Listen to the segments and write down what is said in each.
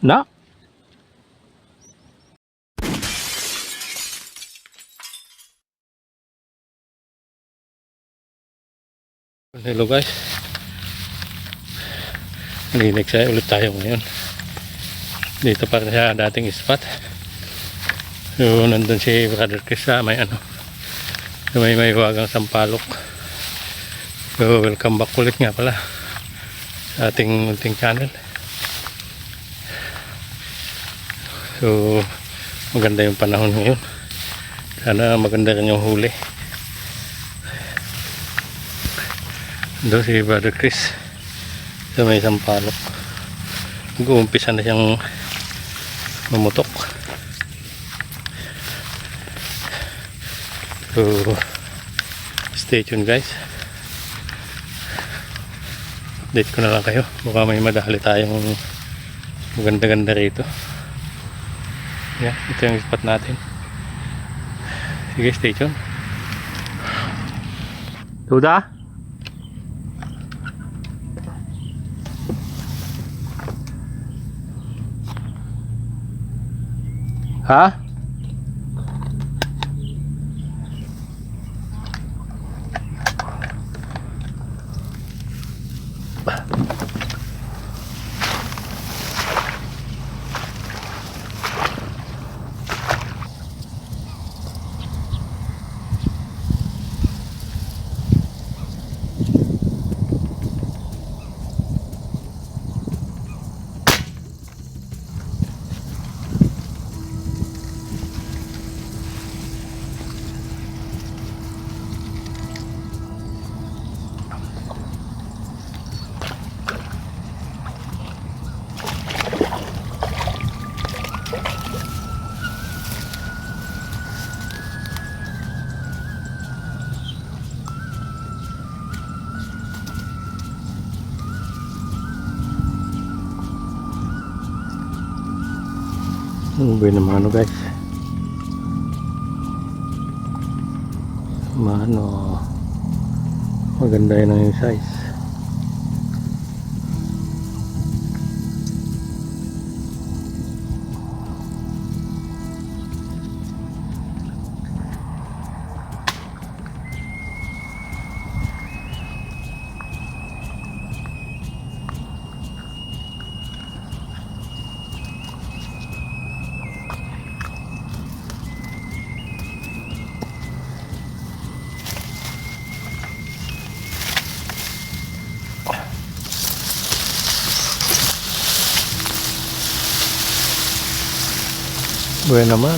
Na. Hello guys. Nag-next ulit tayo ngayon. Dito pa sa dating spot. So nandun si Brother Chris sa may may huwagang Sampalok. So welcome back ulit nga pala sa ating munting channel. So maganda yung panahon ngayon. Sana maganda rin yung huli. Doon si Brother Chris sa may Sampalok. Mag-uumpisa na siyang mamutok. So stay tuned guys. Update ko na lang kayo. Baka may madali tayong maganda-ganda rito. Yan, ito yung spot natin. Sige, stay tuned. Duda? Ha? Ubi naman guys. Maganda yun ang size. Bueno naman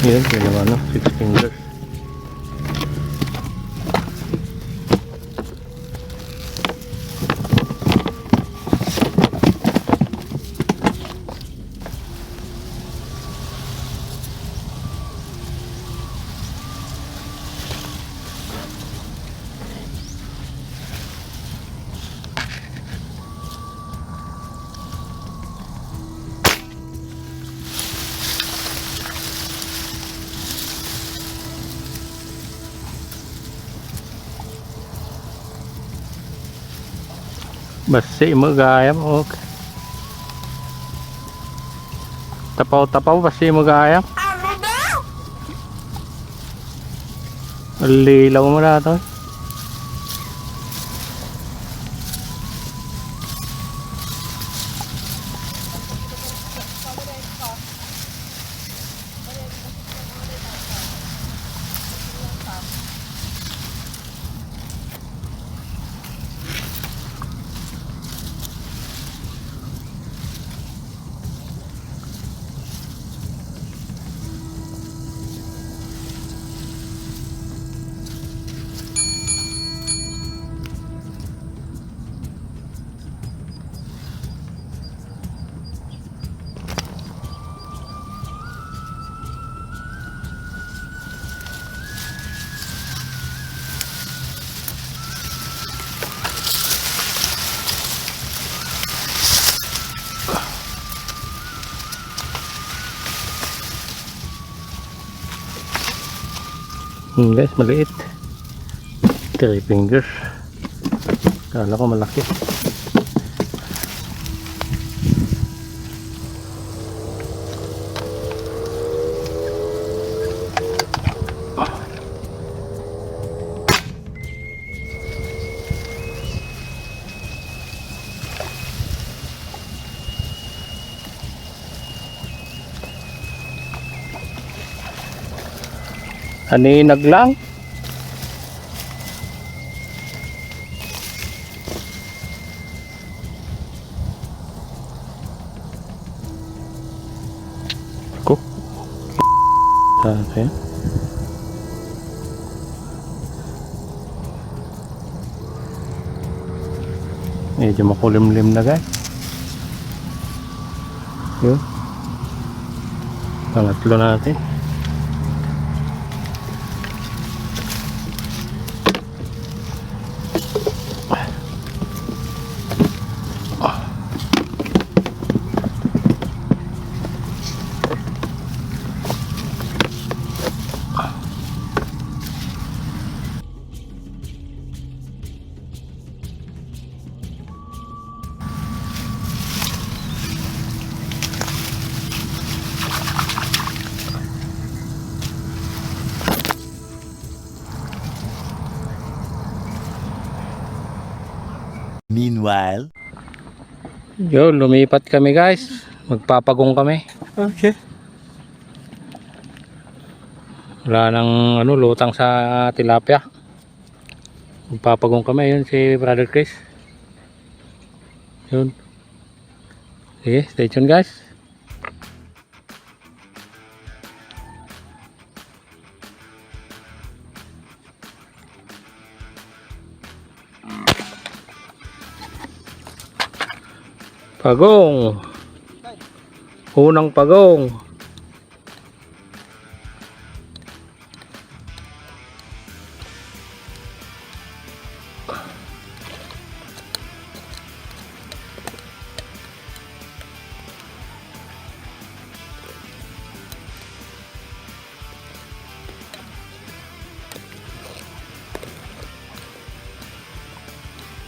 Yan, yun naman 6 fingers. Basi mag-ayam, okay. Tapaw-tapaw basi mag-ayam. Lilaw mo na ito. Guys, maliit. 3 fingers. Kala ko malaki. Haninag lang. Ko. Okay. Medyo makulimlim na guys. Yun. Pangatlo natin. Meanwhile, Yo, lumipat kami guys. Magpapagong kami. okay. Wala nang ano, lutang sa tilapia. Magpapagong kami. Yun si Brother Chris. Yun. Sige, stay tuned guys. Pagong. Unang pagong.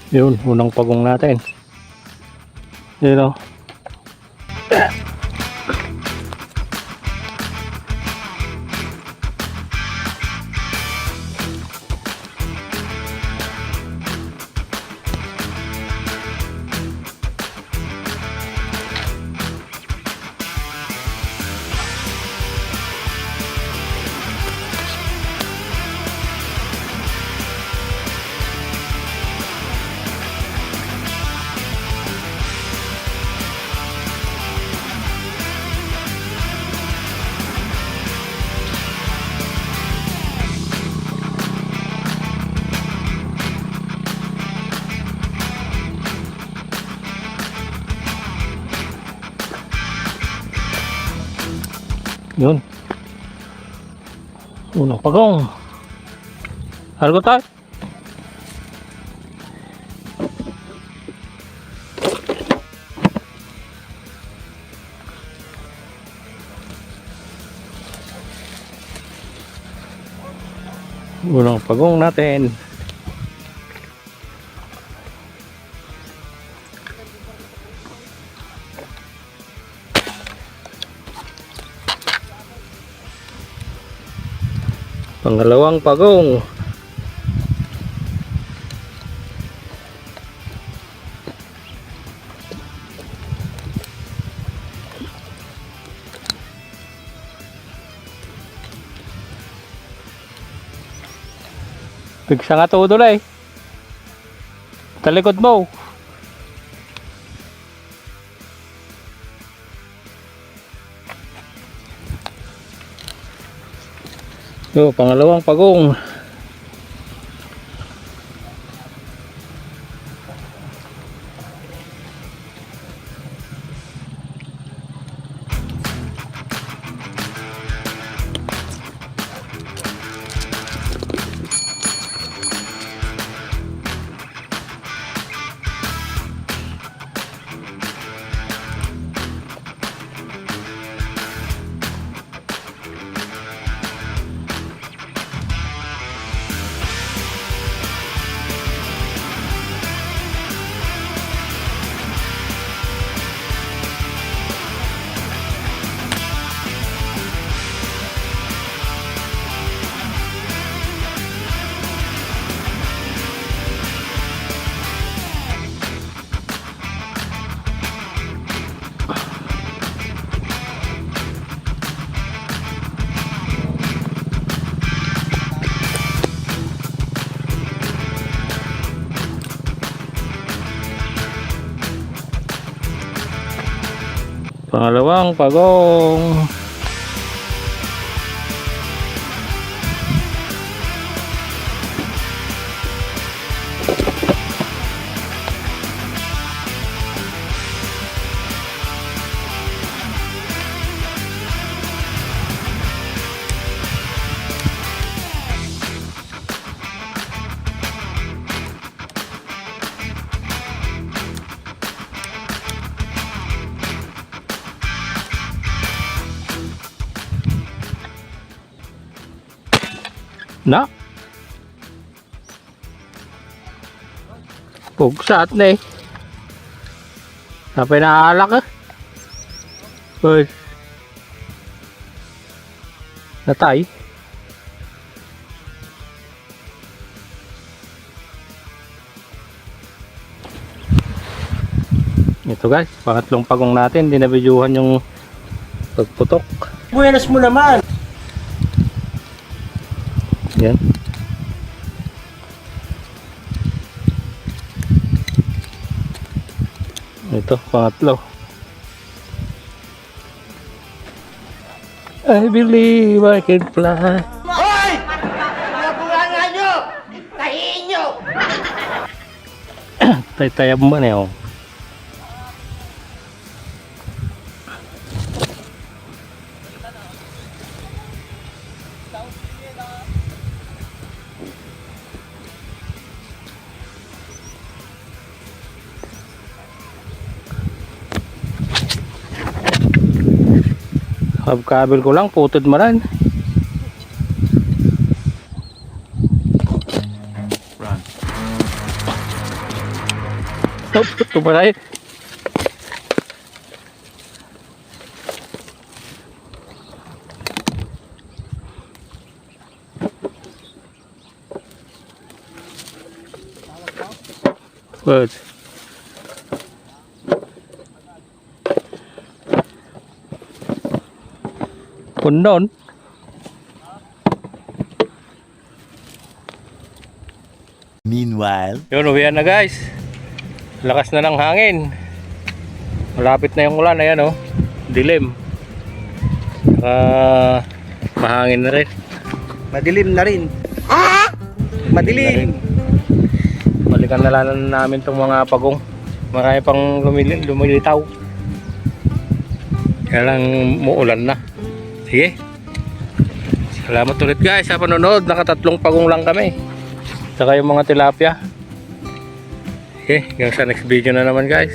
Yun, unang pagong natin. Yun o. Yun. Unang pagong. Hargo tayo. Unang pagong natin. Pangalawang pagong. Pigsa nga todo na eh. Talikod mo. Yo, pangalawang pagong. Pangalawang pagong. Na pugsat na eh. Sampai naalak Uy. Natay. Ito guys, pangatlong pagong natin, hindi na videohan yung pagputok. Buenas mo naman. Yan. Ito, pangatlo. I believe I can fly. Hoy! Mga bunganga nyo! Tahiin nyo! Tay-tayab mo na yun. Kabel ko lang, putod maran. Run. Oh, tumaray. Good. Pundon. Meanwhile, Yun, uwian na guys. Lakas na ng hangin. Malapit na yung ulan. Ayan oh. Dilim. Mahangin na rin. Madilim na rin. Madilim. Balikan na lang namin itong mga pagong. Marami pang lumilitaw. Kaya lang muulan na. Sige. Salamat ulit guys sa panonood. Nakatatlong pagong lang kami. Saka yung mga tilapia. Okay, hanggang sa next video na naman guys.